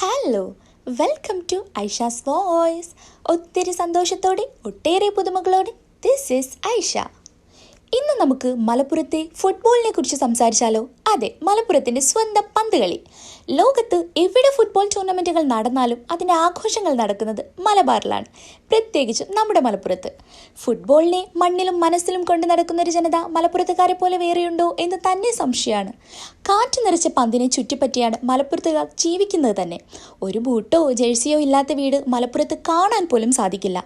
Hello, welcome to Aisha's voice. ഒത്തിരി സന്തോഷത്തോടെ ഒട്ടേറെ പുതുമകളോടെ ദിസ് ഈസ് ഐഷ. ഇന്ന് നമുക്ക് മലപ്പുറത്തെ ഫുട്ബോളിനെ കുറിച്ച് സംസാരിച്ചാലോ? അതെ, മലപ്പുറത്തിൻ്റെ സ്വന്തം പന്തുകളി. ലോകത്ത് എവിടെ ഫുട്ബോൾ ടൂർണമെൻറ്റുകൾ നടന്നാലും അതിൻ്റെ ആഘോഷങ്ങൾ നടക്കുന്നത് മലബാറിലാണ്, പ്രത്യേകിച്ചും നമ്മുടെ മലപ്പുറത്ത്. ഫുട്ബോളിനെ മണ്ണിലും മനസ്സിലും കൊണ്ട് നടക്കുന്ന ഒരു ജനത മലപ്പുറത്തുകാരെ പോലെ വേറെയുണ്ടോ എന്ന് തന്നെ സംശയമാണ്. കാറ്റ് നിറച്ച പന്തിനെ ചുറ്റിപ്പറ്റിയാണ് മലപ്പുറത്തുകാർ ജീവിക്കുന്നത് തന്നെ. ഒരു ബൂട്ടോ ജേഴ്സിയോ ഇല്ലാത്ത വീട് മലപ്പുറത്ത് കാണാൻ പോലും സാധിക്കില്ല.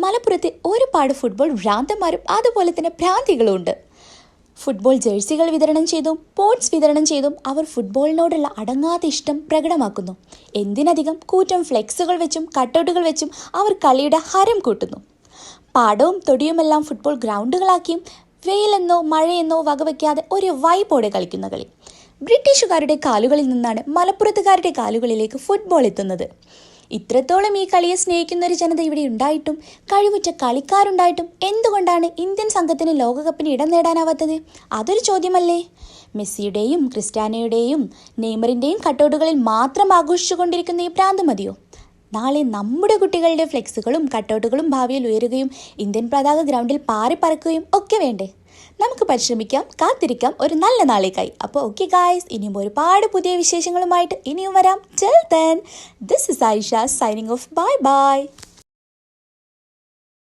മലപ്പുറത്ത് ഒരുപാട് ഫുട്ബോൾ ഭ്രാന്തന്മാരും അതുപോലെ തന്നെ ഭ്രാന്തികളും ഉണ്ട്. ഫുട്ബോൾ ജേഴ്സികൾ വിതരണം ചെയ്തും പോട്സ് വിതരണം ചെയ്തും അവർ ഫുട്ബോളിനോടുള്ള അടങ്ങാത്ത ഇഷ്ടം പ്രകടമാക്കുന്നു. എന്തിനധികം കൂറ്റം ഫ്ലെക്സുകൾ വെച്ചും കട്ടൗട്ടുകൾ വെച്ചും അവർ കളിയുടെ ഹരം കൂട്ടുന്നു. പാടവും തൊടിയുമെല്ലാം ഫുട്ബോൾ ഗ്രൗണ്ടുകളാക്കിയും വെയിലെന്നോ മഴയെന്നോ വകവയ്ക്കാതെ ഒരു വൈബോടെ കളിക്കുന്ന കളി. ബ്രിട്ടീഷുകാരുടെ കാലുകളിൽ നിന്നാണ് മലപ്പുറത്തുകാരുടെ കാലുകളിലേക്ക് ഫുട്ബോൾ എത്തുന്നത്. ഇത്രത്തോളം ഈ കളിയെ സ്നേഹിക്കുന്ന ഒരു ജനത ഇവിടെ ഉണ്ടായിട്ടും കഴിവുറ്റ കളിക്കാരുണ്ടായിട്ടും എന്തുകൊണ്ടാണ് ഇന്ത്യൻ സംഘത്തിന് ലോകകപ്പിന് ഇടം നേടാനാവാത്തത്? അതൊരു ചോദ്യമല്ലേ? മെസ്സിയുടെയും ക്രിസ്ത്യാനോയുടെയും നെയ്മറിൻ്റെയും കട്ടൗട്ടുകളിൽ മാത്രം ആഘോഷിച്ചുകൊണ്ടിരിക്കുന്ന ഈ പ്രാന്ത് മതിയോ? നാളെ നമ്മുടെ കുട്ടികളുടെ ഫ്ലെക്സുകളും കട്ടൗട്ടുകളും ഭാവിയിൽ ഉയരുകയും ഇന്ത്യൻ പതാക ഗ്രൗണ്ടിൽ പാറിപ്പറക്കുകയും ഒക്കെ വേണ്ടേ? നമുക്ക് പരിശ്രമിക്കാം, കാത്തിരിക്കാം ഒരു നല്ല നാളേക്കായി. അപ്പോൾ ഓക്കെ ഗായ്സ്, ഇനിയും ഒരുപാട് പുതിയ വിശേഷങ്ങളുമായിട്ട് ഇനിയും വരാം. Till then, this is Aisha signing off. Bye bye.